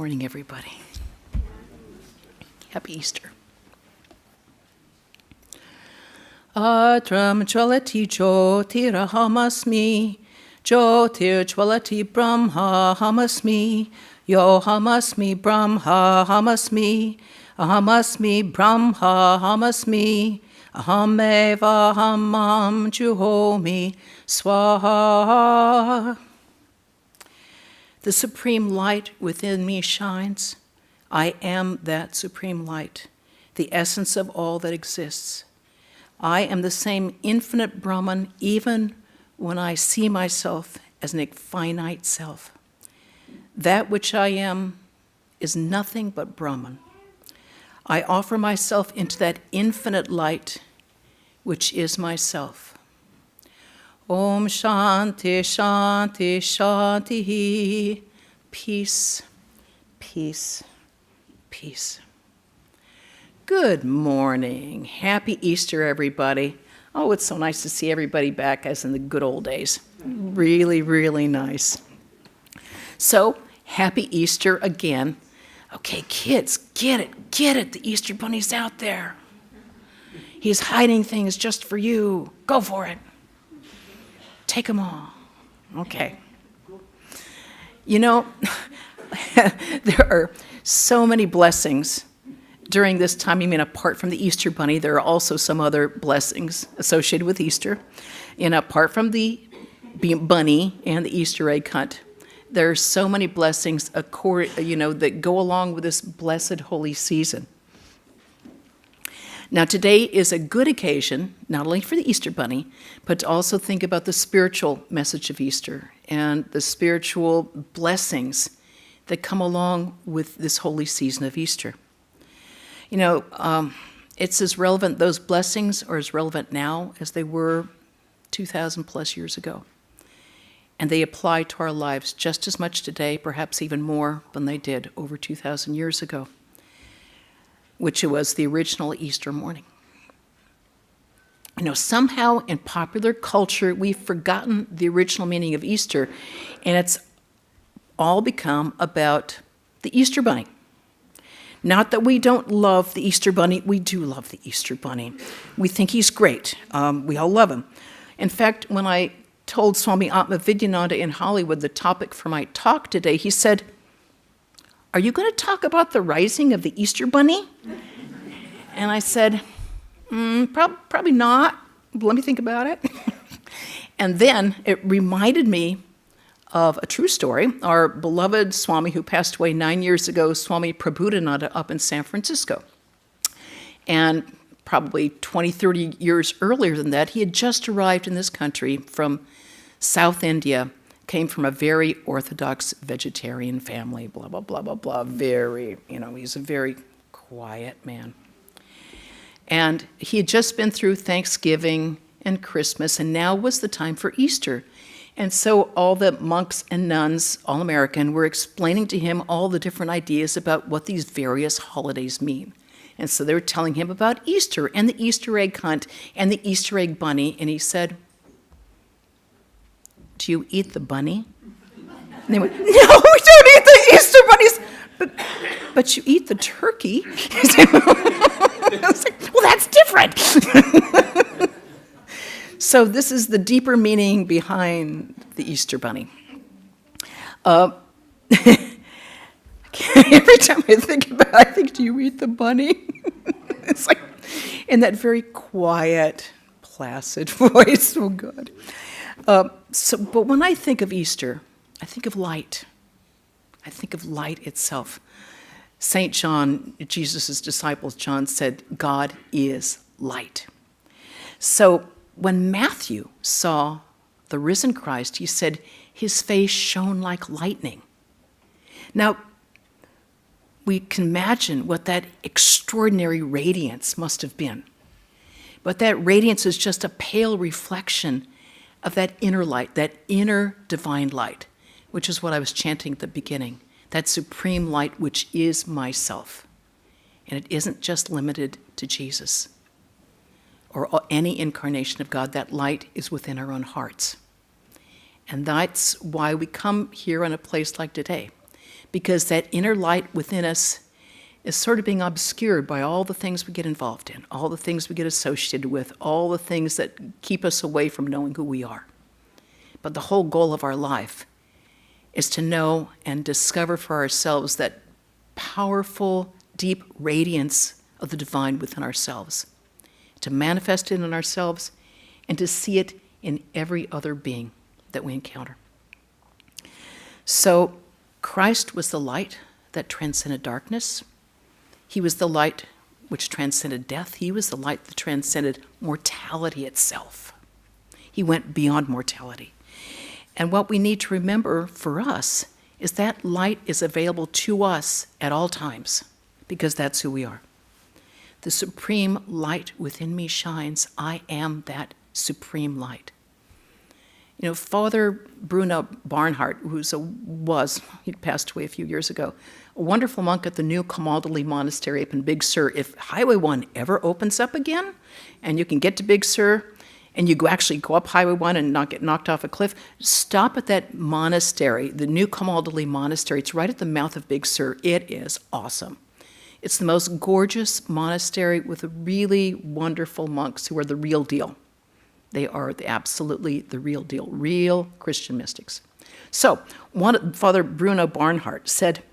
morning, everybody. Happy Easter. Atram Jwalati Jyotirahamasmi, Jyotir Jwalati Brahma Hamasmi, Yo Hamasmi Brahma Hamasmi, Ahamasmi Brahma Hamasmi, Ahameva Hamam Juhomi Swaha. The supreme light within me shines. I am that supreme light, the essence of all that exists. I am the same infinite Brahman even when I see myself as an finite self. That which I am is nothing but Brahman. I offer myself into that infinite light, which is myself. Om Shanti Shanti Shanti. Peace, peace, peace. Good morning. Happy Easter, everybody. Oh, it's so nice to see everybody back as in the good old days. Really, really nice. So, happy Easter again. Okay, kids, get it. The Easter Bunny's out there. He's hiding things just for you. Go for it. Take them all. Okay. You know, there are so many blessings during this time. I mean, apart from the Easter Bunny, there are also some other blessings associated with Easter. And apart from the bunny and the Easter egg hunt, there are so many blessings, that go along with this blessed holy season. Now, today is a good occasion, not only for the Easter Bunny, but to also think about the spiritual message of Easter and the spiritual blessings that come along with this holy season of Easter. You know, it's as relevant, those blessings are as relevant now as they were 2,000 plus years ago. And they apply to our lives just as much today, perhaps even more than they did over 2,000 years ago, which was the original Easter morning. You know, somehow in popular culture, we've forgotten the original meaning of Easter, and it's all become about the Easter Bunny. Not that we don't love the Easter Bunny. We do love the Easter Bunny. We think he's great. We all love him. In fact, when I told Swami Atmavidyananda in Hollywood the topic for my talk today, he said, "Are you going to talk about the rising of the Easter Bunny?" And I said, probably not. Let me think about it. And then it reminded me of a true story. Our beloved Swami, who passed away 9 years ago, Swami Prabhupada up in San Francisco. And probably 20, 30 years earlier than that, he had just arrived in this country from South India, came from a very orthodox vegetarian family, blah, blah, blah, blah, blah. He's a very quiet man. And he had just been through Thanksgiving and Christmas, and now was the time for Easter. And so all the monks and nuns, all American, were explaining to him all the different ideas about what these various holidays mean. And so they were telling him about Easter and the Easter egg hunt and the Easter egg bunny. And he said, "Do you eat the bunny?" And they went, "No, we don't eat the Easter bunnies." But you eat the turkey. I was like, well, that's different. So this is the deeper meaning behind the Easter Bunny. Every time I think about it, I think, do you eat the bunny? It's like in that very quiet, placid voice. Oh, God. But when I think of Easter, I think of light. I think of light itself. St. John, Jesus' disciple John, said, God is light. So when Matthew saw the risen Christ, he said, his face shone like lightning. Now, we can imagine what that extraordinary radiance must have been. But that radiance is just a pale reflection of that inner light, that inner divine light, which is what I was chanting at the beginning, that supreme light which is myself. And it isn't just limited to Jesus or any incarnation of God. That light is within our own hearts. And that's why we come here in a place like today, because that inner light within us is sort of being obscured by all the things we get involved in, all the things we get associated with, all the things that keep us away from knowing who we are. But the whole goal of our life is to know and discover for ourselves that powerful, deep radiance of the divine within ourselves, to manifest it in ourselves and to see it in every other being that we encounter. So Christ was the light that transcended darkness. He was the light which transcended death. He was the light that transcended mortality itself. He went beyond mortality. And what we need to remember for us is that light is available to us at all times, because that's who we are. The supreme light within me shines. I am that supreme light. You know, Father Bruno Barnhart, he passed away a few years ago, a wonderful monk at the new Camaldoli Monastery up in Big Sur. If Highway 1 ever opens up again, and you can get to Big Sur, and you actually go up Highway 1 and not get knocked off a cliff, stop at that monastery, the new Camaldoli Monastery. It's right at the mouth of Big Sur. It is awesome. It's the most gorgeous monastery with really wonderful monks who are the real deal. They are absolutely the real deal, real Christian mystics. So, Father Bruno Barnhart said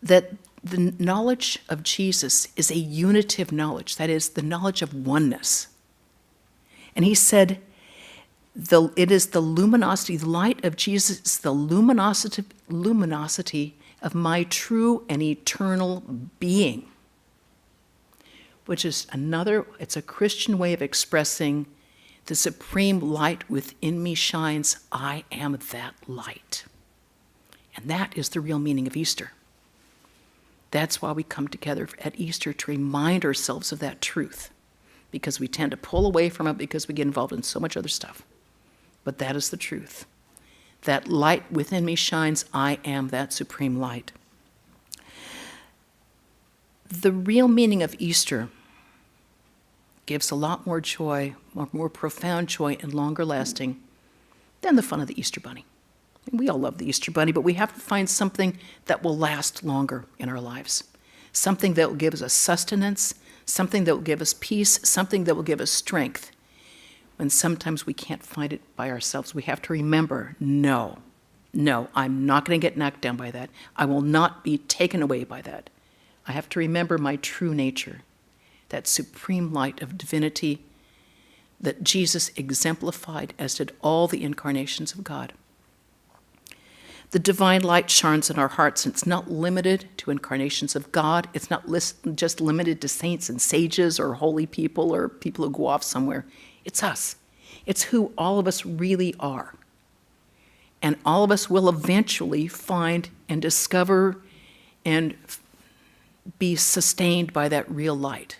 that the knowledge of Jesus is a unitive knowledge, that is, the knowledge of oneness. And he said, it is the luminosity, the light of Jesus, the luminosity of my true and eternal being, which is it's a Christian way of expressing the supreme light within me shines. I am that light. And that is the real meaning of Easter. That's why we come together at Easter, to remind ourselves of that truth, because we tend to pull away from it because we get involved in so much other stuff. But that is the truth. That light within me shines. I am that supreme light. The real meaning of Easter gives a lot more joy, more profound joy and longer lasting than the fun of the Easter Bunny. We all love the Easter Bunny, but we have to find something that will last longer in our lives. Something that will give us sustenance, something that will give us peace, something that will give us strength. When sometimes we can't find it by ourselves, we have to remember, no, I'm not going to get knocked down by that. I will not be taken away by that. I have to remember my true nature, that supreme light of divinity that Jesus exemplified, as did all the incarnations of God. The divine light shines in our hearts, and it's not limited to incarnations of God. It's not just limited to saints and sages or holy people or people who go off somewhere. It's us. It's who all of us really are. And all of us will eventually find and discover and be sustained by that real light.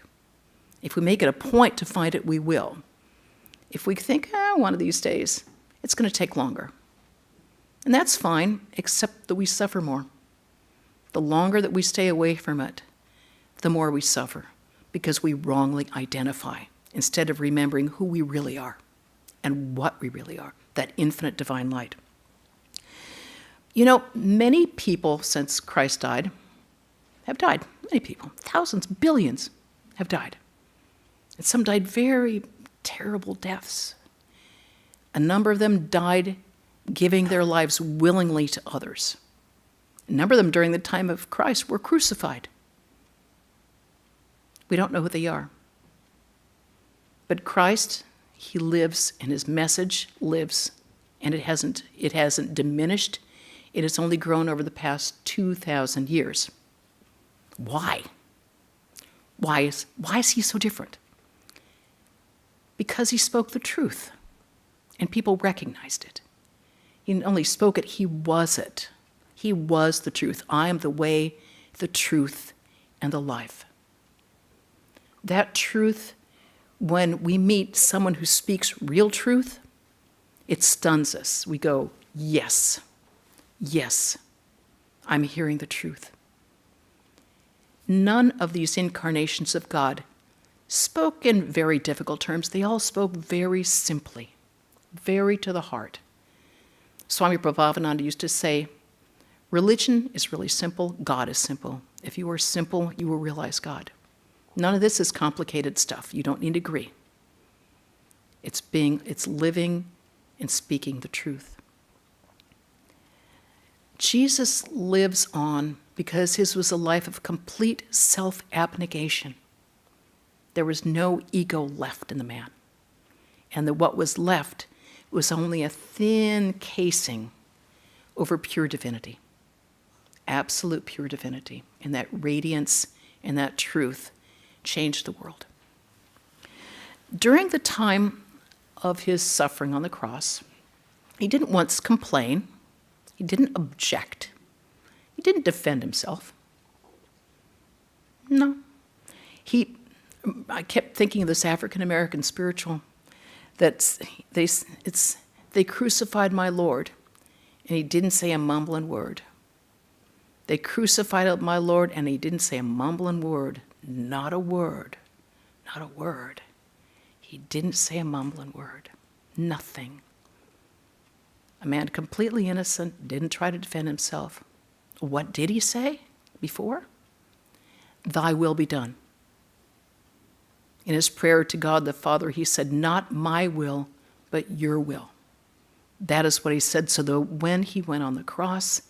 If we make it a point to find it, we will. If we think, one of these days, it's going to take longer. And that's fine, except that we suffer more. The longer that we stay away from it, the more we suffer, because we wrongly identify instead of remembering who we really are and what we really are, that infinite divine light. You know, many people since Christ died have died. Many people, thousands, billions have died. And some died very terrible deaths. A number of them died giving their lives willingly to others. A number of them during the time of Christ were crucified. We don't know who they are. But Christ, he lives, and his message lives, and it hasn't diminished. It has only grown over the past 2,000 years. Why? Why is he so different? Because he spoke the truth, and people recognized it. He not only spoke it, he was it. He was the truth. I am the way, the truth, and the life. That truth, when we meet someone who speaks real truth, it stuns us. We go, yes, I'm hearing the truth. None of these incarnations of God spoke in very difficult terms. They all spoke very simply, very to the heart. Swami Prabhavananda used to say, Religion is really simple. God is simple. If you are simple, you will realize God. None of this is complicated stuff. You don't need to agree. It's living and speaking the truth. Jesus lives on because his was a life of complete self-abnegation. There was no ego left in the man. And what was left was only a thin casing over pure divinity. Absolute pure divinity. And that radiance and that truth changed the world. During the time of his suffering on the cross, he didn't once complain. He didn't object. He didn't defend himself. No. I kept thinking of this African-American spiritual that they crucified my Lord, and he didn't say a mumbling word. They crucified my Lord, and he didn't say a mumbling word. Not a word. Not a word. He didn't say a mumbling word. Nothing. A man completely innocent, didn't try to defend himself. What did he say before? Thy will be done. In his prayer to God the Father, he said, not my will, but your will. That is what he said. So that when he went on the cross,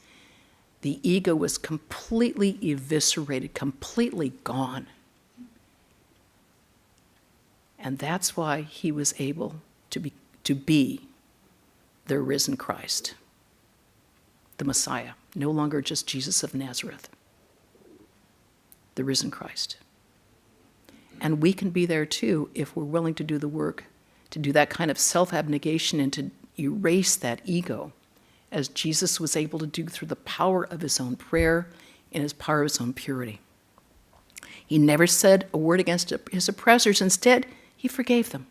the ego was completely eviscerated, completely gone. And that's why he was able to be the risen Christ, the Messiah, no longer just Jesus of Nazareth, the risen Christ. And we can be there too if we're willing to do the work, to do that kind of self-abnegation and to erase that ego, as Jesus was able to do through the power of his own prayer and his power of his own purity. He never said a word against his oppressors. Instead, he forgave them.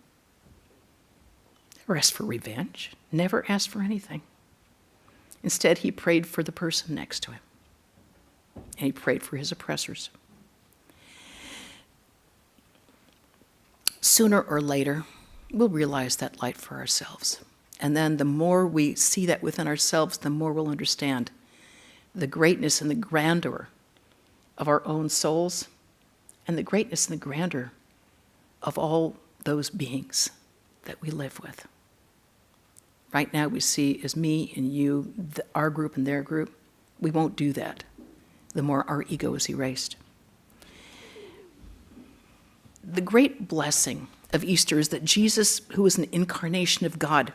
Never asked for revenge, never asked for anything. Instead, he prayed for the person next to him, and he prayed for his oppressors. Sooner or later, we'll realize that light for ourselves. And then the more we see that within ourselves, the more we'll understand the greatness and the grandeur of our own souls and the greatness and the grandeur of all those beings that we live with. Right now we see as me and you, our group and their group. We won't do that the more our ego is erased. The great blessing of Easter is that Jesus, who is an incarnation of God,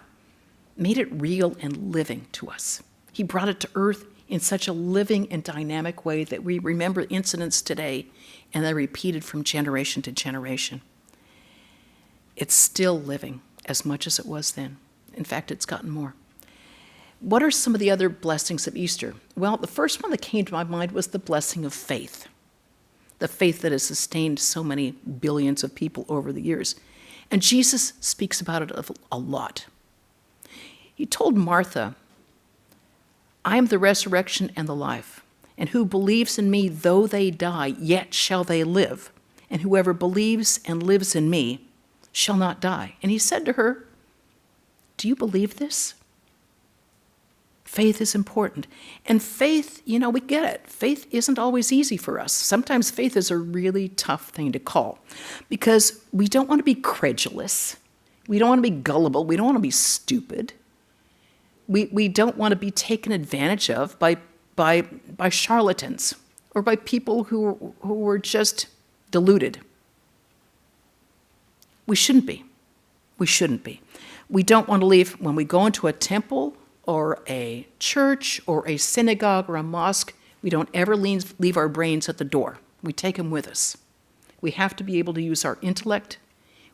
made it real and living to us. He brought it to earth in such a living and dynamic way that we remember incidents today and they're repeated from generation to generation. It's still living as much as it was then. In fact, it's gotten more. What are some of the other blessings of Easter? Well, the first one that came to my mind was the blessing of faith. The faith that has sustained so many billions of people over the years. And Jesus speaks about it a lot. He told Martha, I am the resurrection and the life, and who believes in me, though they die, yet shall they live. And whoever believes and lives in me shall not die. And he said to her, do you believe this? Faith is important. And faith, we get it. Faith isn't always easy for us. Sometimes faith is a really tough thing to call because we don't want to be credulous. We don't want to be gullible. We don't want to be stupid. We don't want to be taken advantage of by charlatans or by people who were just deluded. We shouldn't be. We shouldn't be. We don't want to leave, when we go into a temple or a church or a synagogue or a mosque, we don't ever leave our brains at the door. We take them with us. We have to be able to use our intellect.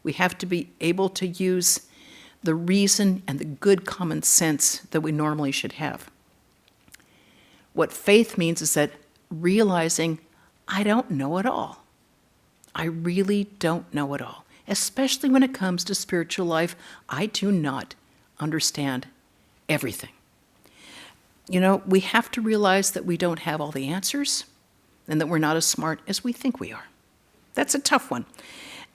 We have to be able to use the reason and the good common sense that we normally should have. What faith means is that realizing, I don't know it all. I really don't know it all. Especially when it comes to spiritual life, I do not understand everything. We have to realize that we don't have all the answers and that we're not as smart as we think we are. That's a tough one.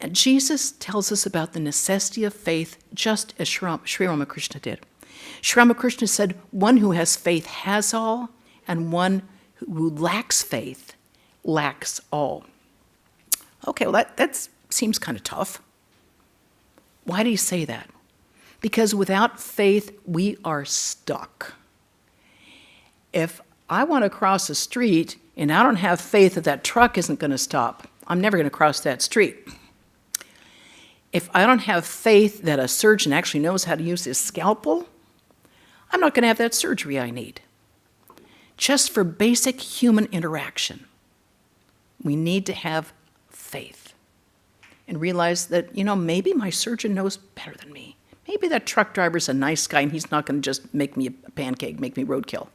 And Jesus tells us about the necessity of faith just as Sri Ramakrishna did. Sri Ramakrishna said, one who has faith has all, and one who lacks faith lacks all. Okay, well, that seems kind of tough. Why do you say that? Because without faith, we are stuck. If I want to cross a street and I don't have faith that that truck isn't going to stop, I'm never going to cross that street. If I don't have faith that a surgeon actually knows how to use his scalpel, I'm not going to have that surgery I need. Just for basic human interaction, we need to have faith and realize that, maybe my surgeon knows better than me. Maybe that truck driver's a nice guy and he's not going to just make me a pancake, make me roadkill.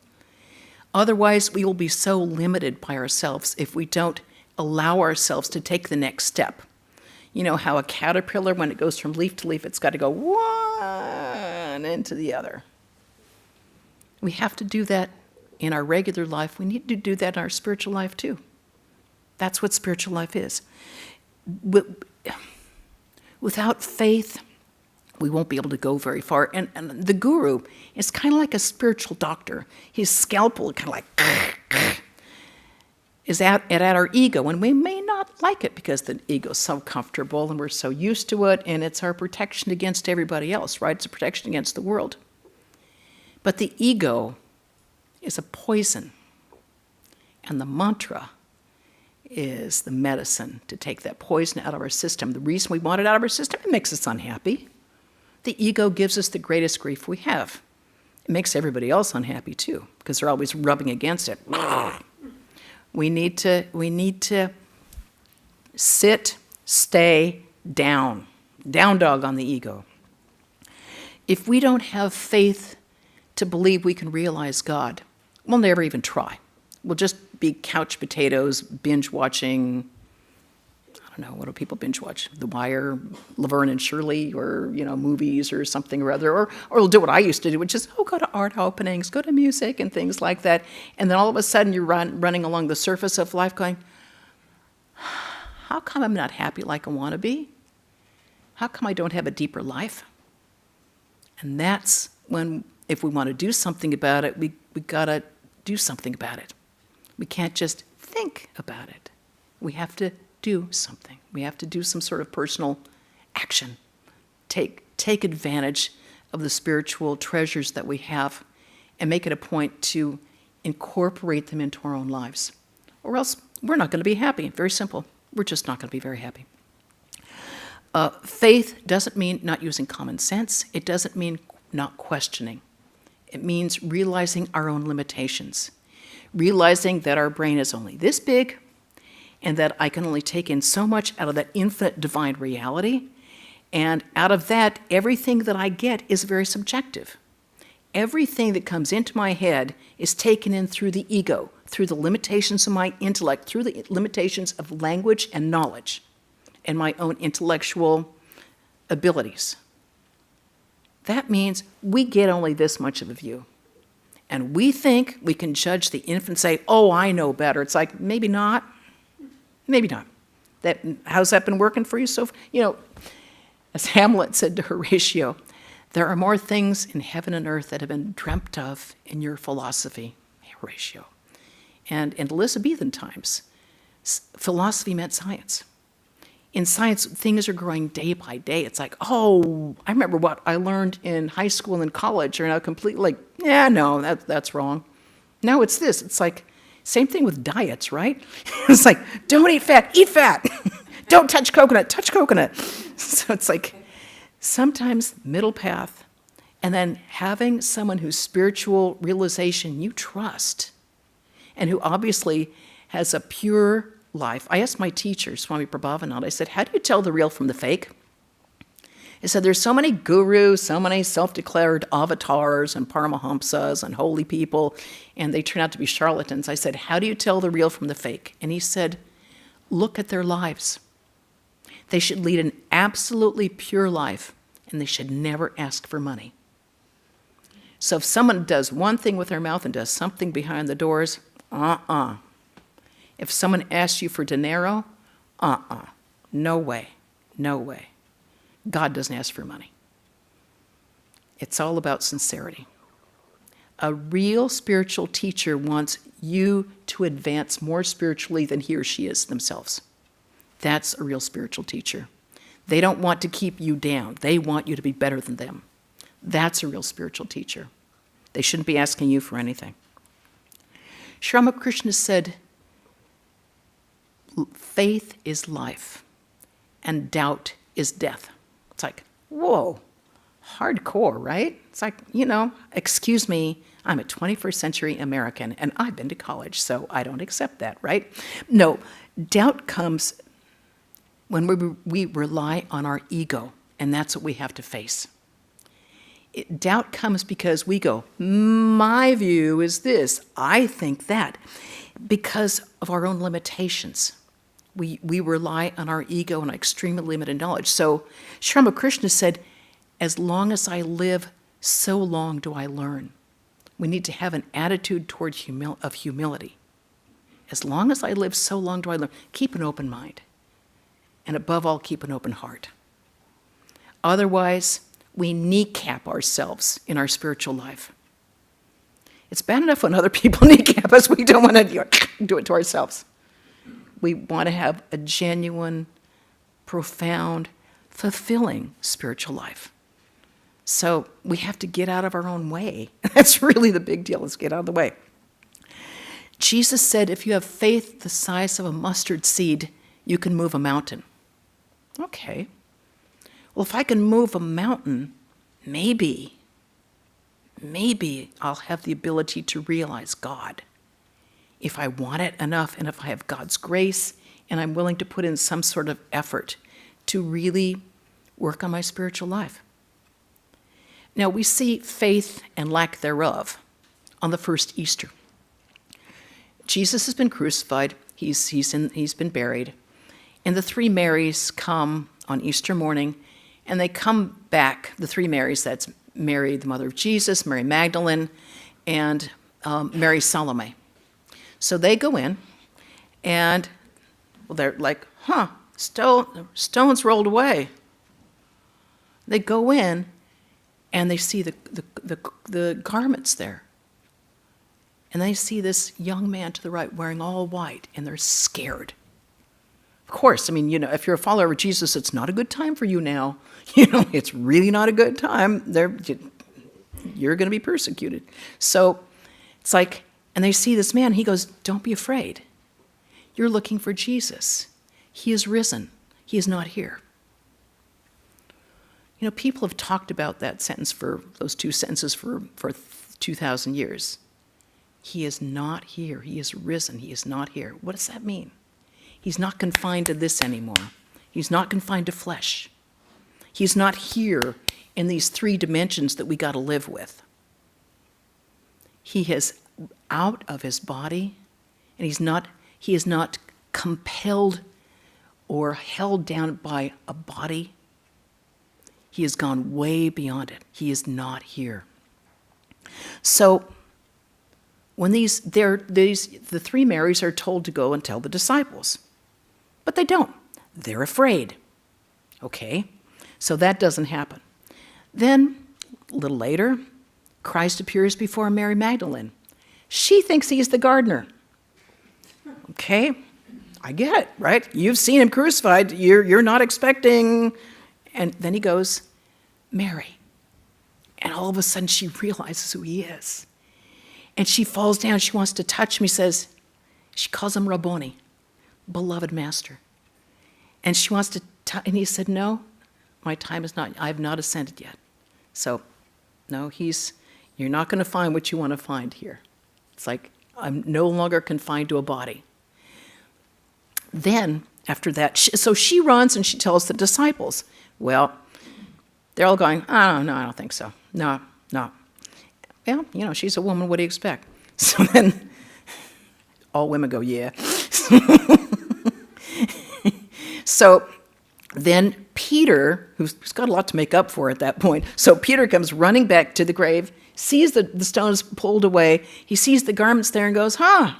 Otherwise, we will be so limited by ourselves if we don't allow ourselves to take the next step. You know how a caterpillar, when it goes from leaf to leaf, it's got to go one into the other. We have to do that in our regular life. We need to do that in our spiritual life too. That's what spiritual life is. Without faith, we won't be able to go very far. And the guru is kind of like a spiritual doctor. His scalpel kind of like is at our ego, and we may not like it because the ego is so comfortable and we're so used to it, and it's our protection against everybody else, right? It's a protection against the world. But the ego is a poison, and the mantra is the medicine to take that poison out of our system. The reason we want it out of our system, it makes us unhappy. The ego gives us the greatest grief we have. It makes everybody else unhappy too, because they're always rubbing against it. We need to sit, stay down. Down dog on the ego. If we don't have faith to believe we can realize God, we'll never even try. We'll just be couch potatoes, binge watching, I don't know, what do people binge watch? The Wire, Laverne and Shirley, or, movies or something or other. Or we'll do what I used to do, which is, go to art openings, go to music and things like that. And then all of a sudden you're running along the surface of life going, how come I'm not happy like I want to be? How come I don't have a deeper life? And that's when, if we want to do something about it, we got to do something about it. We can't just think about it. We have to do something. We have to do some sort of personal action. Take advantage of the spiritual treasures that we have and make it a point to incorporate them into our own lives. Or else we're not going to be happy. Very simple. We're just not going to be very happy. Faith doesn't mean not using common sense. It doesn't mean not questioning. It means realizing our own limitations. Realizing that our brain is only this big, and that I can only take in so much out of that infinite divine reality, and out of that, everything that I get is very subjective. Everything that comes into my head is taken in through the ego, through the limitations of my intellect, through the limitations of language and knowledge, and my own intellectual abilities. That means we get only this much of a view. And we think we can judge the infant and say, oh, I know better. It's like, maybe not. Maybe not. How's that been working for you so far? As Hamlet said to Horatio, there are more things in heaven and earth that have been dreamt of in your philosophy, Horatio. And in Elizabethan times, philosophy meant science. In science, things are growing day by day. It's like, oh, I remember what I learned in high school and college are now completely like, yeah, no, that's wrong. Now it's this. It's like, same thing with diets, right? It's like, don't eat fat, eat fat. Don't touch coconut, touch coconut. So it's like, sometimes middle path, and then having someone whose spiritual realization you trust, and who obviously has a pure life. I asked my teacher, Swami Prabhavananda, I said, how do you tell the real from the fake? He said, there's so many gurus, so many self-declared avatars and paramahamsas and holy people, and they turn out to be charlatans. I said, how do you tell the real from the fake? And he said, look at their lives. They should lead an absolutely pure life, and they should never ask for money. So if someone does one thing with their mouth and does something behind the doors, If someone asks you for dinero, no way, no way. God doesn't ask for money. It's all about sincerity. A real spiritual teacher wants you to advance more spiritually than he or she is themselves. That's a real spiritual teacher. They don't want to keep you down. They want you to be better than them. That's a real spiritual teacher. They shouldn't be asking you for anything. Sri Ramakrishna said, faith is life and doubt is death. It's like, whoa, hardcore, right? It's like, excuse me, I'm a 21st century American and I've been to college, so I don't accept that, right? No, doubt comes when we rely on our ego, and that's what we have to face. Doubt comes because we go, my view is this, I think that, because of our own limitations. We rely on our ego and our extremely limited knowledge. So Sri Ramakrishna said, as long as I live, so long do I learn. We need to have an attitude toward humility. As long as I live, so long do I learn. Keep an open mind. And above all, keep an open heart. Otherwise, we kneecap ourselves in our spiritual life. It's bad enough when other people kneecap us. We don't want to do it to ourselves. We want to have a genuine, profound, fulfilling spiritual life. So we have to get out of our own way. That's really the big deal, is get out of the way. Jesus said, if you have faith the size of a mustard seed, you can move a mountain. Okay. Well, if I can move a mountain, maybe I'll have the ability to realize God. If I want it enough, and if I have God's grace, and I'm willing to put in some sort of effort to really work on my spiritual life. Now, we see faith and lack thereof on the first Easter. Jesus has been crucified, he's been buried, and the three Marys come on Easter morning, and they come back, the three Marys, that's Mary, the mother of Jesus, Mary Magdalene, and Mary Salome. So they go in, and they're like, stones rolled away. They go in, and they see the garments there. And they see this young man to the right wearing all white, and they're scared. Of course, if you're a follower of Jesus, it's not a good time for you now. It's really not a good time. You're going to be persecuted. So it's like, and they see this man, he goes, don't be afraid. You're looking for Jesus. He is risen. He is not here. People have talked about that sentence those two sentences for 2,000 years. He is not here. He is risen. He is not here. What does that mean? He's not confined to this anymore. He's not confined to flesh. He's not here in these three dimensions that we got to live with. He is out of his body, and he is not compelled or held down by a body. He has gone way beyond it. He is not here. So when the three Marys are told to go and tell the disciples, but they don't. They're afraid. Okay, so that doesn't happen. Then, a little later, Christ appears before Mary Magdalene. She thinks he's the gardener. Okay, I get it, right? You've seen him crucified. You're not expecting. And then he goes, Mary. And all of a sudden she realizes who he is. And she falls down. She wants to touch him. She calls him Rabboni, beloved master. And she wants to and he said, no, my time is not, I have not ascended yet. So, no, you're not going to find what you want to find here. It's like, I'm no longer confined to a body. Then, after that, so she runs and she tells the disciples. Well, they're all going, oh, no, I don't think so. No. Well, she's a woman, what do you expect? So then, all women go, yeah. So then Peter, who's got a lot to make up for at that point, so Peter comes running back to the grave, sees the stones pulled away, he sees the garments there and goes, No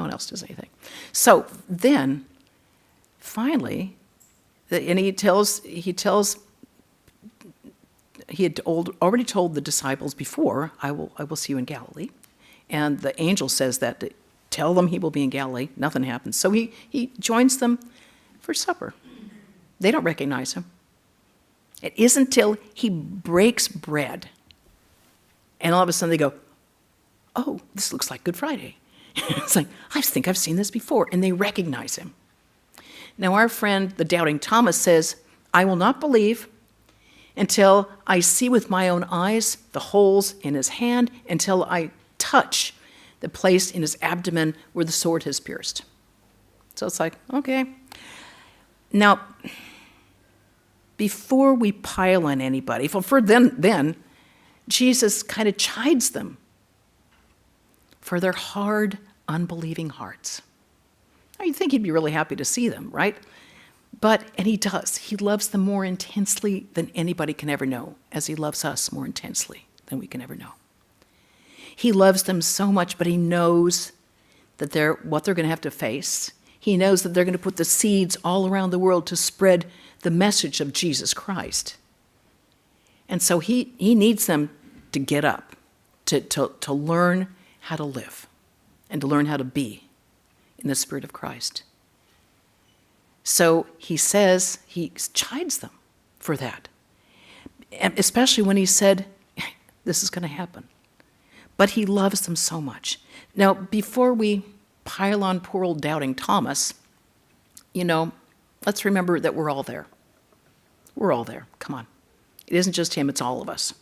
one else does anything. So then, finally, and he tells he had already told the disciples before, I will see you in Galilee. And the angel says that, tell them he will be in Galilee. Nothing happens. So he joins them for supper. They don't recognize him. It isn't until he breaks bread, and all of a sudden they go, oh, this looks like Good Friday. It's like, I think I've seen this before, and they recognize him. Now our friend, the doubting Thomas, says, I will not believe until I see with my own eyes the holes in his hand, until I touch the place in his abdomen where the sword has pierced. So it's like, okay. Now, before we pile on anybody, for then Jesus kind of chides them for their hard, unbelieving hearts. Now, you'd think he'd be really happy to see them, right? And he does. He loves them more intensely than anybody can ever know, as he loves us more intensely than we can ever know. He loves them so much, but he knows that what they're going to have to face. He knows that they're going to put the seeds all around the world to spread the message of Jesus Christ. And so he needs them to get up, to learn how to live and to learn how to be in the Spirit of Christ. So he chides them for that, and especially when he said, this is going to happen. But he loves them so much. Now, before we pile on poor old doubting Thomas, let's remember that we're all there. We're all there. Come on. It isn't just him, it's all of us.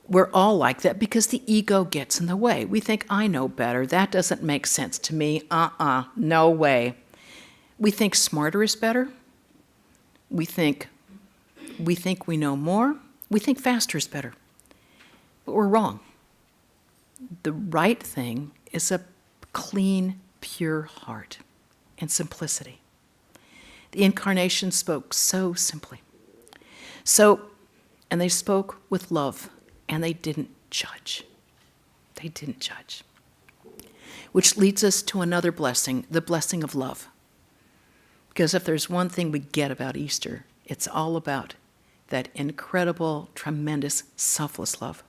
We're all like that because the ego gets in the way. We think, I know better. That doesn't make sense to me. No way. We think smarter is better. We think we know more. We think faster is better. But we're wrong. The right thing is a clean, pure heart and simplicity. The Incarnation spoke so simply. And they spoke with love, and they didn't judge. They didn't judge. Which leads us to another blessing, the blessing of love. Because if there's one thing we get about Easter, it's all about that incredible, tremendous, selfless love.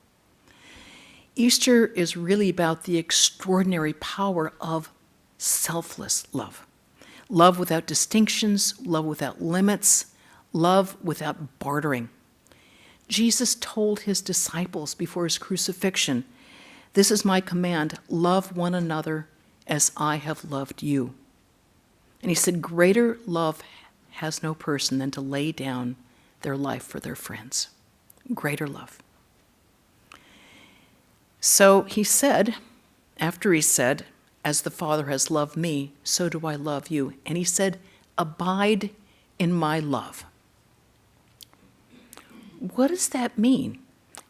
Easter is really about the extraordinary power of selfless love. Love without distinctions, love without limits, love without bartering. Jesus told his disciples before his crucifixion, this is my command, love one another as I have loved you. And he said, greater love has no person than to lay down their life for their friends. Greater love. So he said, after he said, as the Father has loved me, so do I love you. And he said, abide in my love. What does that mean?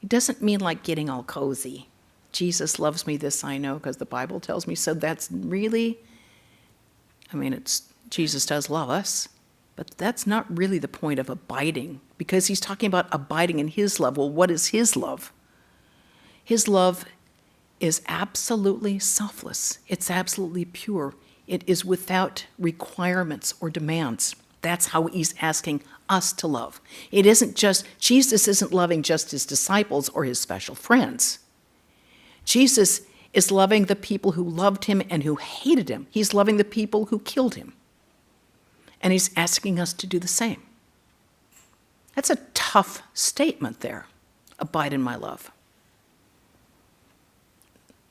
It doesn't mean like getting all cozy. Jesus loves me, this I know, because the Bible tells me so. That's really, Jesus does love us, but that's not really the point of abiding, because he's talking about abiding in his love. Well, what is his love? His love is absolutely selfless. It's absolutely pure. It is without requirements or demands. That's how he's asking us to love. It isn't just, Jesus isn't loving just his disciples or his special friends. Jesus is loving the people who loved him and who hated him. He's loving the people who killed him. And he's asking us to do the same. That's a tough statement there. Abide in my love.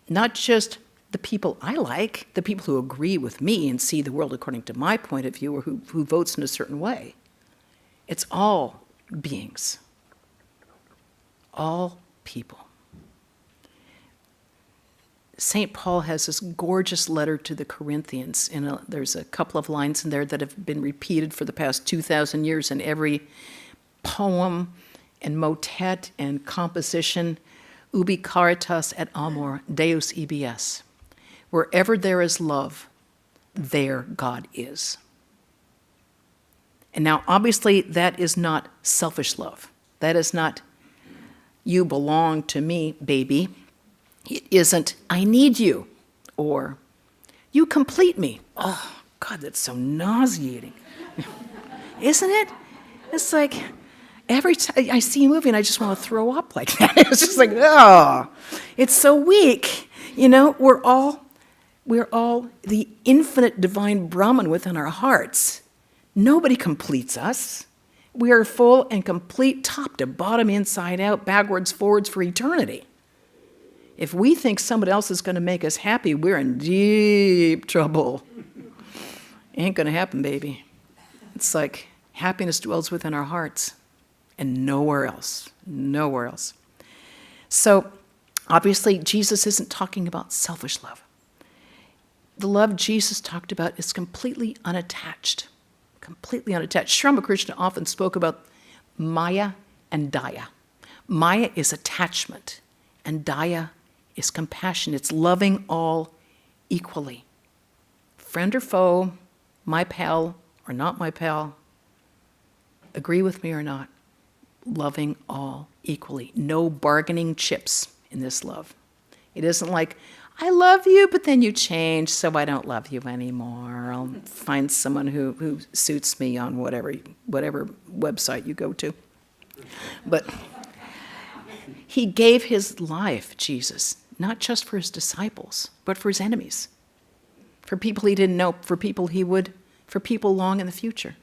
Not just the people I like, the people who agree with me and see the world according to my point of view, or who votes in a certain way. It's all beings. All people. St. Paul has this gorgeous letter to the Corinthians. There's a couple of lines in there that have been repeated for the past 2,000 years in every poem and motet and composition. Ubi caritas et amor, Deus ibi es. Wherever there is love, there God is. And now, obviously, that is not selfish love. That is not, you belong to me, baby. It isn't, I need you, or you complete me. Oh, God, that's so nauseating. Isn't it? It's like, every time I see a movie and I just want to throw up like that. It's just like, oh, it's so weak. You know, we're all the infinite divine Brahman within our hearts. Nobody completes us. We are full and complete, top to bottom, inside out, backwards, forwards for eternity. If we think somebody else is going to make us happy, we're in deep trouble. Ain't going to happen, baby. It's like happiness dwells within our hearts and nowhere else. Nowhere else. So, obviously, Jesus isn't talking about selfish love. The love Jesus talked about is completely unattached. Completely unattached. Sri Ramakrishna often spoke about Maya and Daya. Maya is attachment, and Daya is compassion. It's loving all equally. Friend or foe, my pal or not my pal, agree with me or not, loving all equally. No bargaining chips in this love. It isn't like, I love you, but then you change, so I don't love you anymore. I'll find someone who suits me on whatever website you go to. But he gave his life, Jesus, not just for his disciples, but for his enemies, for people he didn't know, for people long in the future.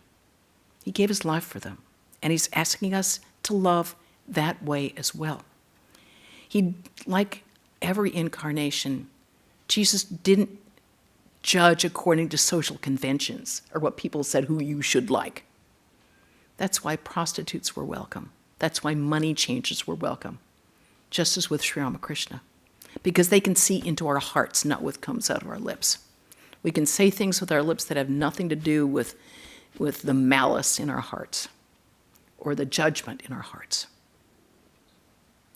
He gave his life for them, and he's asking us to love that way as well. Like every incarnation, Jesus didn't judge according to social conventions or what people said who you should like. That's why prostitutes were welcome. That's why money changers were welcome, just as with Sri Ramakrishna, because they can see into our hearts, not what comes out of our lips. We can say things with our lips that have nothing to do with the malice in our hearts or the judgment in our hearts.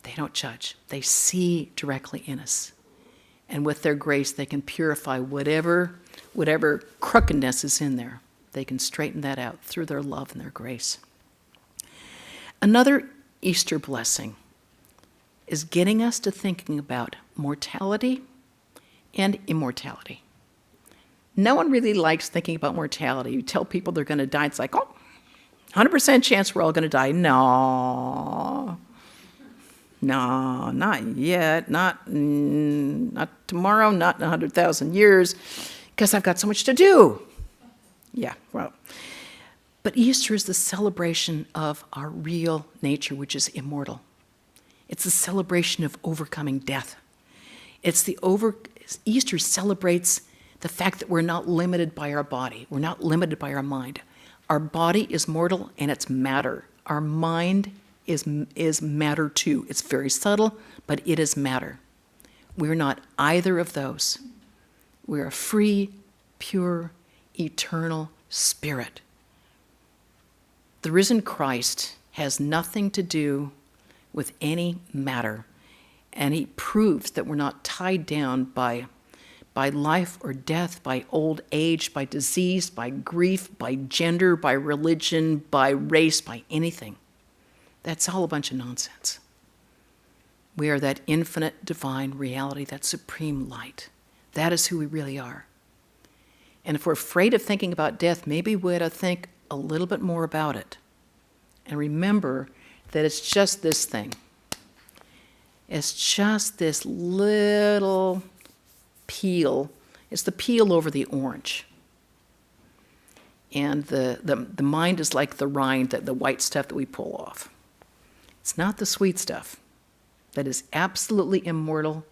They don't judge. They see directly in us. And with their grace, they can purify whatever crookedness is in there. They can straighten that out through their love and their grace. Another Easter blessing is getting us to thinking about mortality and immortality. No one really likes thinking about mortality. You tell people they're going to die, it's like, 100% chance we're all going to die. No, not yet, not tomorrow, not in 100,000 years, because I've got so much to do. Yeah, well. But Easter is the celebration of our real nature, which is immortal. It's the celebration of overcoming death. Easter celebrates the fact that we're not limited by our body. We're not limited by our mind. Our body is mortal and it's matter. Our mind is matter too. It's very subtle, but it is matter. We're not either of those. We're a free, pure, eternal spirit. The risen Christ has nothing to do with any matter, and he proves that we're not tied down by life or death, by old age, by disease, by grief, by gender, by religion, by race, by anything. That's all a bunch of nonsense. We are that infinite divine reality, that supreme light. That is who we really are. And if we're afraid of thinking about death, maybe we ought to think a little bit more about it. And remember that it's just this thing. It's just this little peel. It's the peel over the orange. And the mind is like the rind, the white stuff that we pull off. It's not the sweet stuff that is absolutely immortal.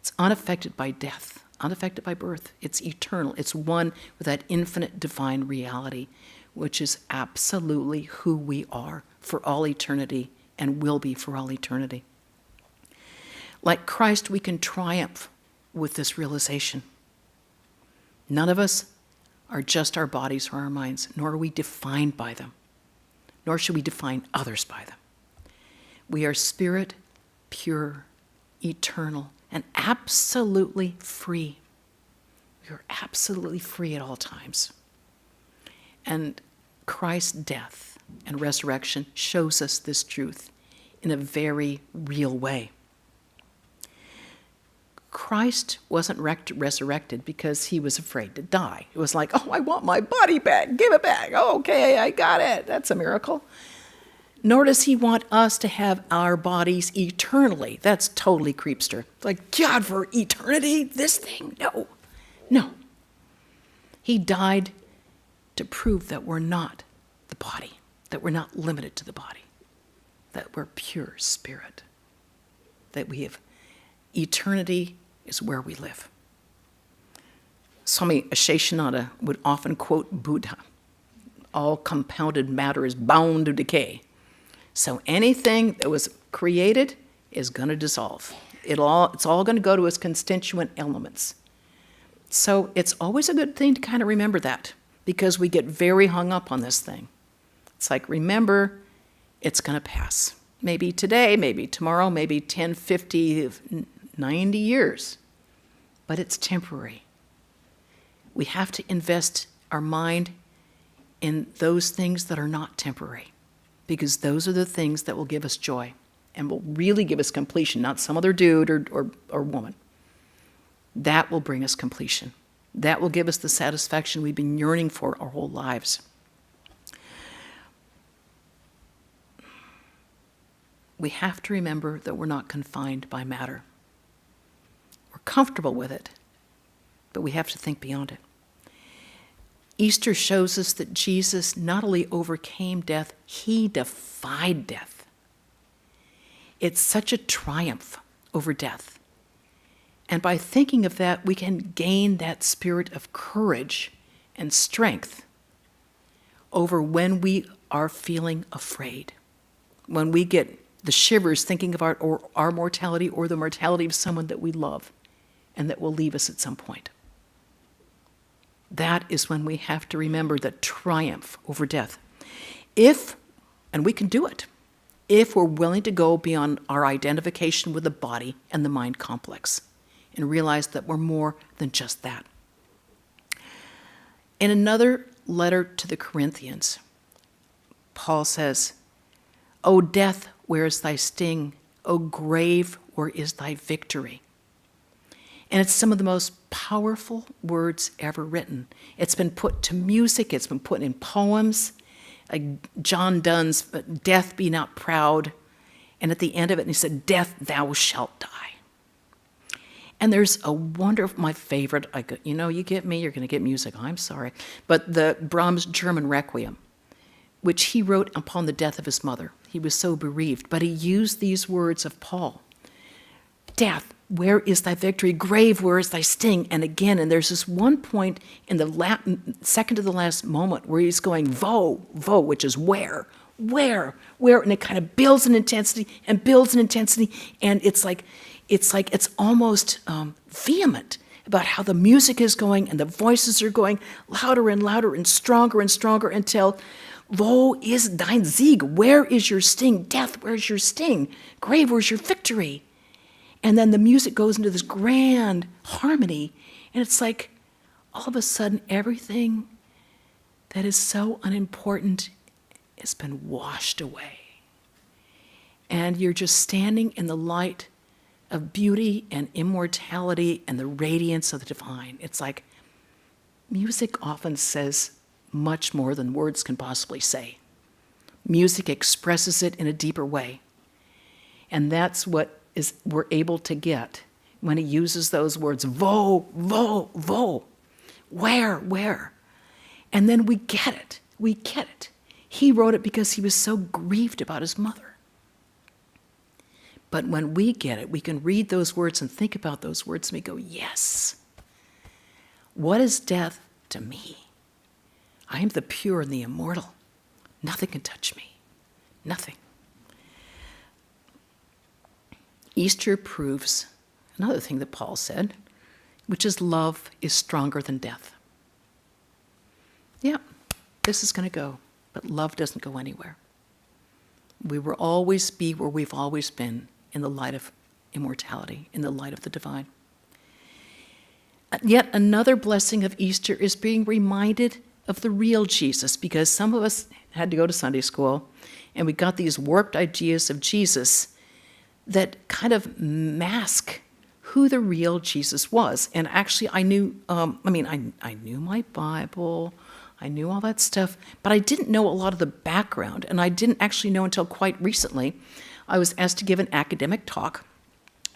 It's unaffected by death, unaffected by birth. It's eternal. It's one with that infinite divine reality, which is absolutely who we are for all eternity and will be for all eternity. Like Christ, we can triumph with this realization. None of us are just our bodies or our minds, nor are we defined by them, nor should we define others by them. We are spirit, pure, eternal, and absolutely free. We are absolutely free at all times. And Christ's death and resurrection shows us this truth in a very real way. Christ wasn't resurrected because he was afraid to die. It was like, I want my body back. Give it back. Oh, okay, I got it. That's a miracle. nor does he want us to have our bodies eternally. That's totally creepster. Like, God, for eternity, this thing? No, no. He died to prove that we're not the body, that we're not limited to the body, that we're pure spirit, that we have eternity is where we live. Swami Asheshananda would often quote Buddha, all compounded matter is bound to decay. So anything that was created is going to dissolve. It's all going to go to its constituent elements. So it's always a good thing to kind of remember that, because we get very hung up on this thing. It's like, remember, it's going to pass. Maybe today, maybe tomorrow, maybe 10, 50, 90 years. But it's temporary. We have to invest our mind in those things that are not temporary, because those are the things that will give us joy and will really give us completion, not some other dude or woman. That will bring us completion. That will give us the satisfaction we've been yearning for our whole lives. We have to remember that we're not confined by matter. We're comfortable with it, but we have to think beyond it. Easter shows us that Jesus not only overcame death, he defied death. It's such a triumph over death. And by thinking of that, we can gain that spirit of courage and strength over when we are feeling afraid, when we get the shivers thinking of our mortality or the mortality of someone that we love and that will leave us at some point. That is when we have to remember the triumph over death. And we can do it, if we're willing to go beyond our identification with the body and the mind complex and realize that we're more than just that. In another letter to the Corinthians, Paul says, "O death, where is thy sting? O grave, where is thy victory?" And it's some of the most powerful words ever written. It's been put to music. It's been put in poems. John Donne's "Death, be not proud." And at the end of it, he said, "Death, thou shalt die." And there's a wonderful, my favorite, you get me, you're going to get music, I'm sorry. But the Brahms German Requiem, which he wrote upon the death of his mother. He was so bereaved, but he used these words of Paul. Death, where is thy victory? Grave, where is thy sting? And again, and there's this one point in the second to the last moment where he's going, vo, which is where, and it kind of builds in intensity, and it's almost vehement about how the music is going and the voices are going louder and louder and stronger until, wo ist dein Sieg? Where is your sting? Death, where's your sting? Grave, where's your victory? And then the music goes into this grand harmony, and it's like all of a sudden everything that is so unimportant has been washed away. And you're just standing in the light of beauty and immortality and the radiance of the divine. It's like music often says much more than words can possibly say. Music expresses it in a deeper way. And that's what we're able to get when he uses those words, vo, where? And then we get it. He wrote it because he was so grieved about his mother. But when we get it, we can read those words and think about those words and we go, yes. What is death to me? I am the pure and the immortal. Nothing can touch me. Nothing. Easter proves another thing that Paul said, which is love is stronger than death. Yeah, this is going to go, but love doesn't go anywhere. We will always be where we've always been, in the light of immortality, in the light of the divine. Yet another blessing of Easter is being reminded of the real Jesus, because some of us had to go to Sunday school, and we got these warped ideas of Jesus that kind of mask who the real Jesus was. And actually I knew, I knew my Bible, I knew all that stuff, but I didn't know a lot of the background, and I didn't actually know until quite recently. I was asked to give an academic talk,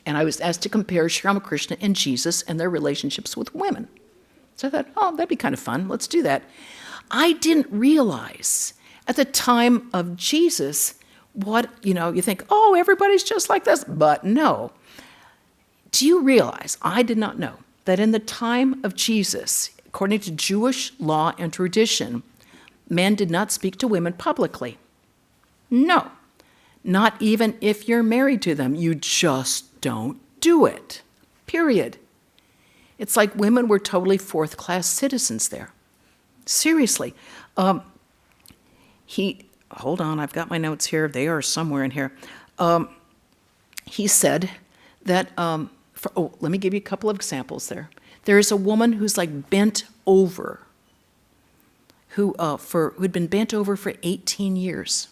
and I was asked to compare Sri Ramakrishna and Jesus and their relationships with women. So I thought, oh, that'd be kind of fun. Let's do that. I didn't realize at the time of Jesus what, you think, oh, everybody's just like this. But no. Do you realize, I did not know, that in the time of Jesus, according to Jewish law and tradition, men did not speak to women publicly. No. Not even if you're married to them. You just don't do it. Period. It's like women were totally fourth-class citizens there. Seriously. Hold on, I've got my notes here. They are somewhere in here. He said that, let me give you a couple of examples there. There is a woman who's like bent over, who'd been bent over for 18 years.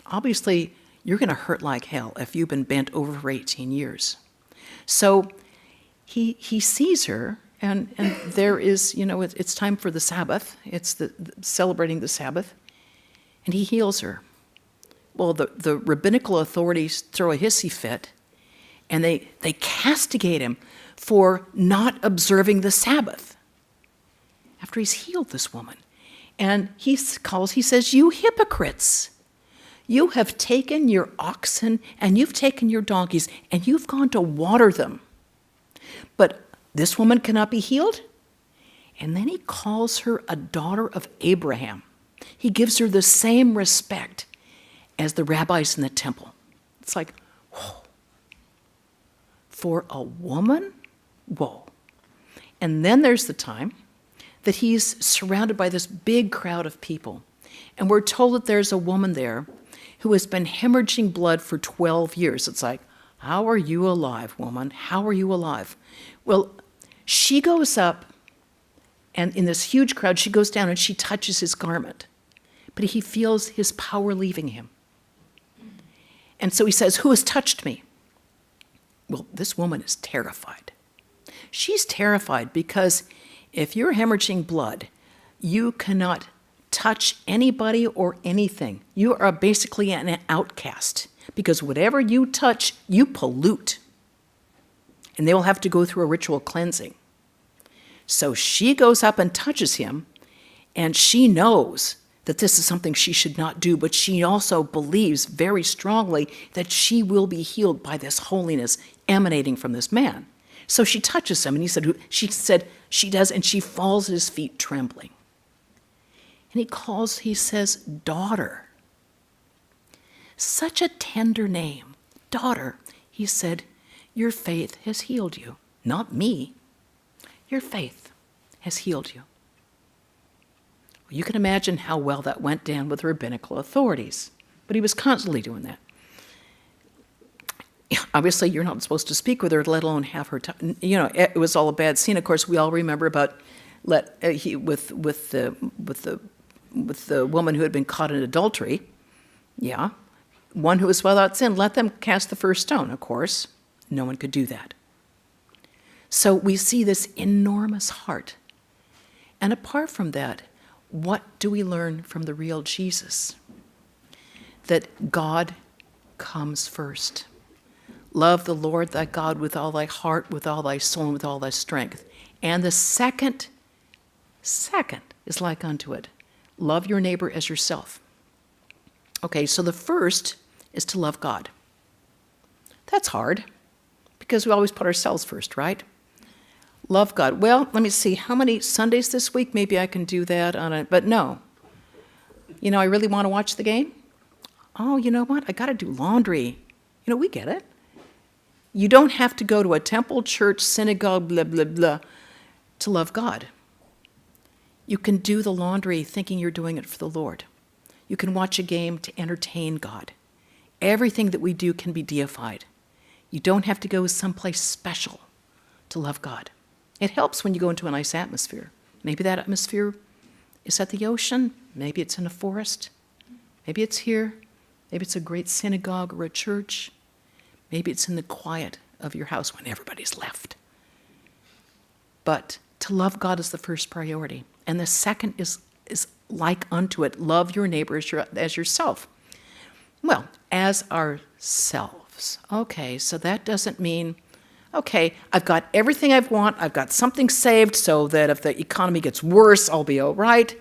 Obviously, you're going to hurt like hell if you've been bent over for 18 years. So he sees her, and there is, it's time for the Sabbath. It's celebrating the Sabbath. And he heals her. Well, the rabbinical authorities throw a hissy fit, and they castigate him for not observing the Sabbath after he's healed this woman. And he says, you hypocrites, you have taken your oxen and you've taken your donkeys and you've gone to water them. But this woman cannot be healed? And then he calls her a daughter of Abraham. He gives her the same respect as the rabbis in the temple. It's like, whoa. For a woman? Whoa. And then there's the time that he's surrounded by this big crowd of people. And we're told that there's a woman there who has been hemorrhaging blood for 12 years. It's like, how are you alive, woman? How are you alive? Well, she goes up, and in this huge crowd, she goes down and she touches his garment. But he feels his power leaving him. And so he says, who has touched me? Well, this woman is terrified. She's terrified because if you're hemorrhaging blood, you cannot touch anybody or anything. You are basically an outcast because whatever you touch, you pollute. And they will have to go through a ritual cleansing. So she goes up and touches him, and she knows that this is something she should not do, but she also believes very strongly that she will be healed by this holiness emanating from this man. So she touches him, and she said she does, and she falls at his feet trembling. And he says, daughter. Such a tender name, daughter. He said, your faith has healed you. Not me. Your faith has healed you. You can imagine how well that went down with rabbinical authorities. But he was constantly doing that. Obviously, you're not supposed to speak with her, let alone have her. It was all a bad scene. Of course, we all remember about with the woman who had been caught in adultery. Yeah, one who was without sin. Let them cast the first stone. Of course, no one could do that. So we see this enormous heart, and apart from that, what do we learn from the real Jesus? That God comes first. Love the Lord thy God with all thy heart, with all thy soul, and with all thy strength. And the second is like unto it. Love your neighbor as yourself. Okay, so the first is to love God. That's hard, because we always put ourselves first, right? Love God. Well, let me see, how many Sundays this week? Maybe I can do that but no. I really want to watch the game? Oh, you know what? I got to do laundry. We get it. You don't have to go to a temple, church, synagogue, blah, blah, blah, to love God. You can do the laundry thinking you're doing it for the Lord. You can watch a game to entertain God. Everything that we do can be deified. You don't have to go someplace special to love God. It helps when you go into a nice atmosphere. Maybe that atmosphere is at the ocean. Maybe it's in a forest. Maybe it's here. Maybe it's a great synagogue or a church. Maybe it's in the quiet of your house when everybody's left. But to love God is the first priority. And the second is like unto it. Love your neighbor as yourself. Well, as ourselves. Okay, so that doesn't mean, okay, I've got everything I want. I've got something saved so that if the economy gets worse, I'll be all right.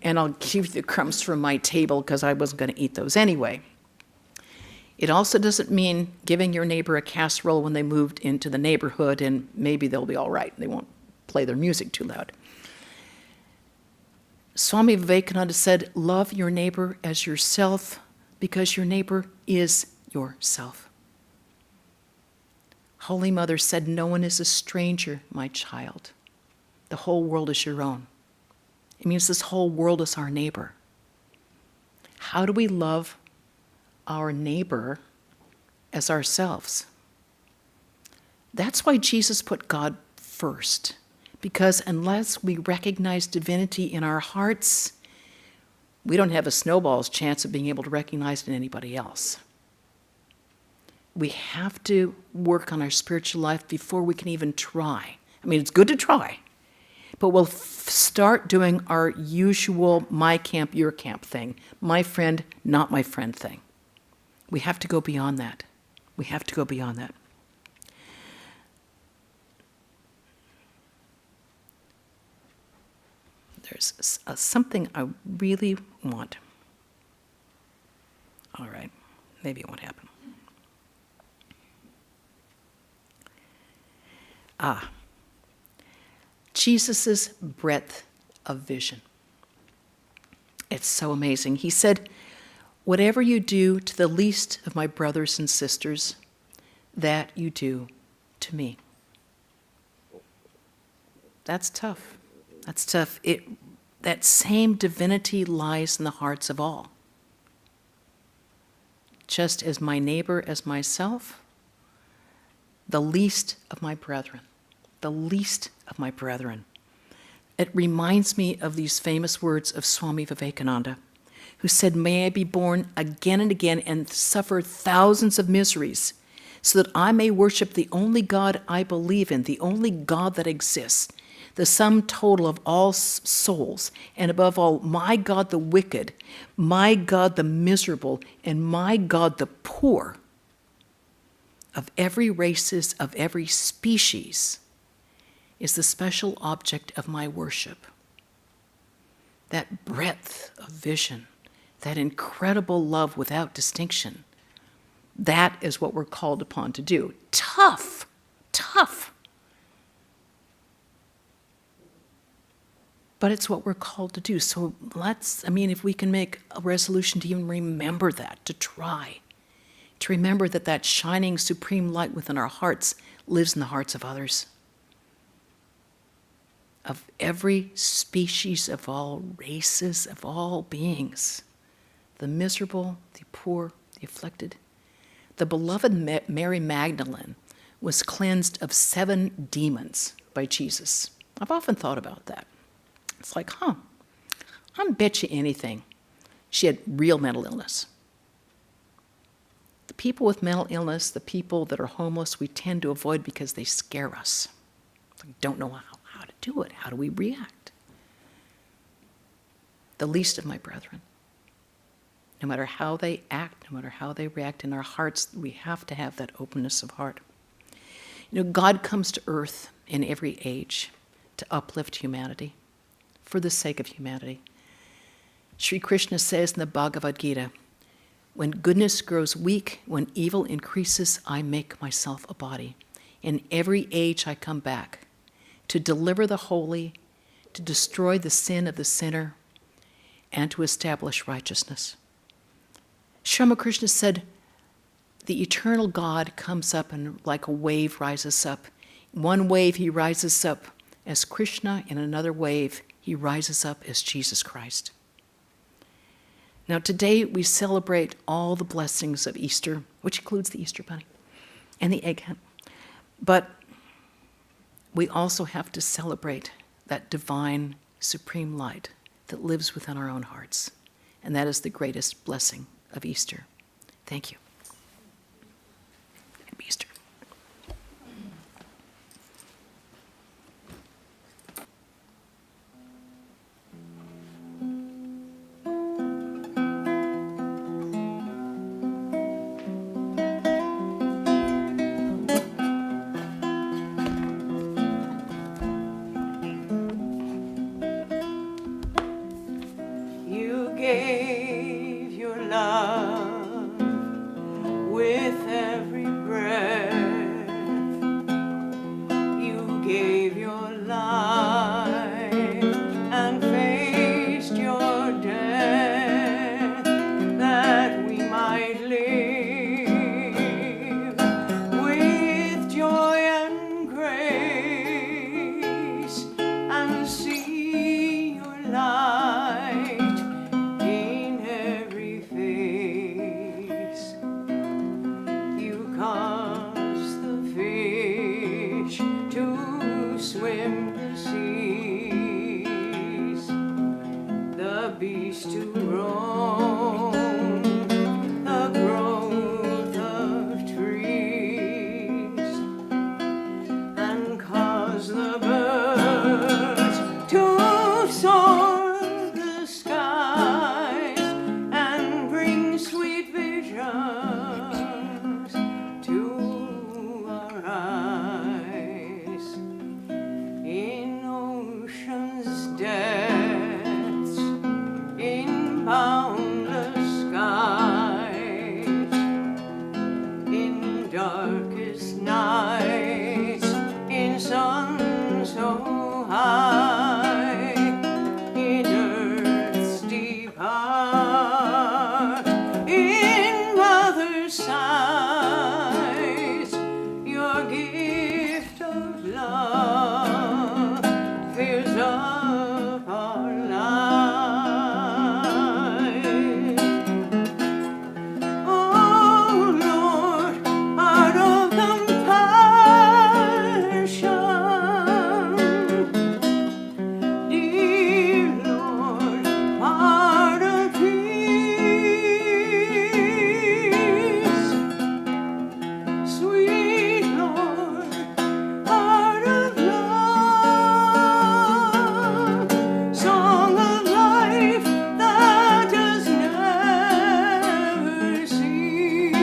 And I'll keep the crumbs from my table because I wasn't going to eat those anyway. It also doesn't mean giving your neighbor a casserole when they moved into the neighborhood and maybe they'll be all right. They won't play their music too loud. Swami Vivekananda said, love your neighbor as yourself because your neighbor is yourself. Holy Mother said, no one is a stranger, my child. The whole world is your own. It means this whole world is our neighbor. How do we love our neighbor as ourselves? That's why Jesus put God first. Because unless we recognize divinity in our hearts, we don't have a snowball's chance of being able to recognize it in anybody else. We have to work on our spiritual life before we can even try. I mean, it's good to try, but we'll start doing our usual my camp, your camp thing. My friend, not my friend thing. We have to go beyond that. We have to go beyond that. There's something I really want. All right, maybe it won't happen. Jesus' breadth of vision. It's so amazing. He said, whatever you do to the least of my brothers and sisters, that you do to me. That's tough. That's tough. That same divinity lies in the hearts of all. Just as my neighbor as myself, the least of my brethren. The least of my brethren. It reminds me of these famous words of Swami Vivekananda, who said, may I be born again and again and suffer thousands of miseries, so that I may worship the only God I believe in, the only God that exists, the sum total of all souls, and above all, my God the wicked, my God the miserable, and my God the poor, of every races, of every species, is the special object of my worship. That breadth of vision, that incredible love without distinction, that is what we're called upon to do. Tough, tough. But it's what we're called to do. So if we can make a resolution to even remember that, to try, to remember that shining supreme light within our hearts lives in the hearts of others. Of every species, of all races, of all beings. The miserable, the poor, the afflicted. The beloved Mary Magdalene was cleansed of 7 demons by Jesus. I've often thought about that. It's like, I bet you anything. She had real mental illness. The people with mental illness, the people that are homeless, we tend to avoid because they scare us. We don't know how to do it. How do we react? The least of my brethren. No matter how they act, no matter how they react in our hearts, we have to have that openness of heart. God comes to earth in every age to uplift humanity for the sake of humanity. Sri Krishna says in the Bhagavad Gita, when goodness grows weak, when evil increases, I make myself a body. In every age I come back to deliver the holy, to destroy the sin of the sinner, and to establish righteousness. Sri Ramakrishna said, the eternal God comes up and like a wave rises up. One wave he rises up as Krishna, in another wave he rises up as Jesus Christ. Now today we celebrate all the blessings of Easter, which includes the Easter bunny and the egg hunt. But we also have to celebrate that divine, supreme light that lives within our own hearts. And that is the greatest blessing of Easter. Thank you. Happy Easter. gave your love with every breath. You gave your life and faced your death that we might live with joy and grace and see your light in every face. You caused the fish to swim the seas, the beast to roam the growth of trees, and cause the birds to soar the skies and bring sweet visions to our eyes. In ocean's depths, in boundless skies, in darkest nights, in sun so high, in earth's deep heart, in mother's sighs, your gift of love fills up our lives. Oh Lord, heart of compassion, dear Lord, heart of peace, sweet Lord, heart of love, song of life that does never cease.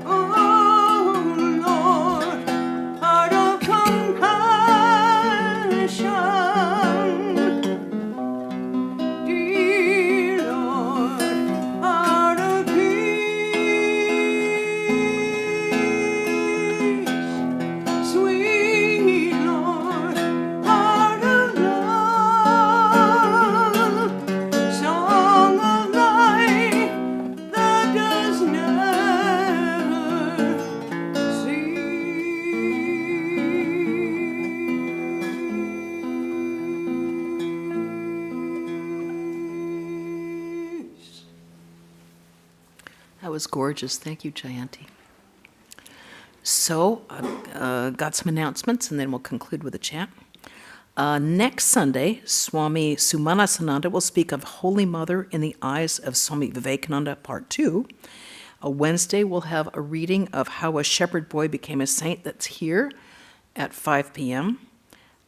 Oh Lord, heart of compassion, dear Lord, heart of peace, sweet Lord, heart of love, song of life that does never cease. That was gorgeous. Thank you, Jayanti. So, I've got some announcements, and then we'll conclude with a chant. Next Sunday, Swami Sumanasananda will speak of Holy Mother in the Eyes of Swami Vivekananda, Part 2. Wednesday, we'll have a reading of How a Shepherd Boy Became a Saint. That's here at 5 p.m.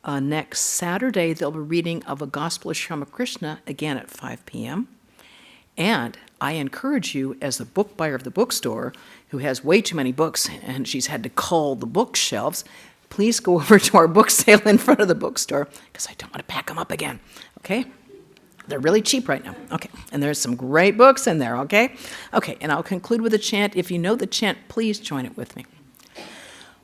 Next Saturday, there'll be a reading of a Gospel of Sri Ramakrishna, again at 5 p.m. And I encourage you, as the book buyer of the bookstore, who has way too many books and she's had to cull the bookshelves, please go over to our book sale in front of the bookstore, because I don't want to pack them up again, okay? They're really cheap right now, okay? And there's some great books in there, okay? Okay, and I'll conclude with a chant. If you know the chant, please join it with me.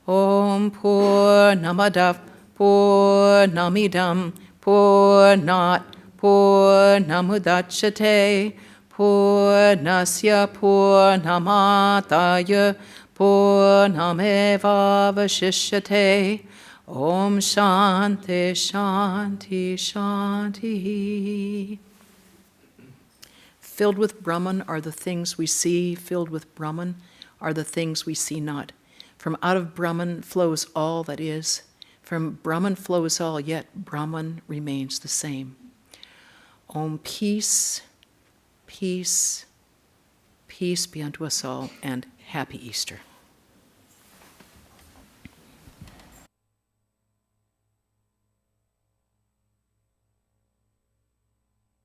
Om Purnamadav Purnamidam Purnat Purnamudachyate Purnasya Purnamataya Purnameva Vashishyate. Om Shanti Shanti Shanti. Filled with Brahman are the things we see, filled with Brahman are the things we see not. From out of Brahman flows all that is. From Brahman flows all, yet Brahman remains the same. Om, peace, peace, peace be unto us all, and happy Easter.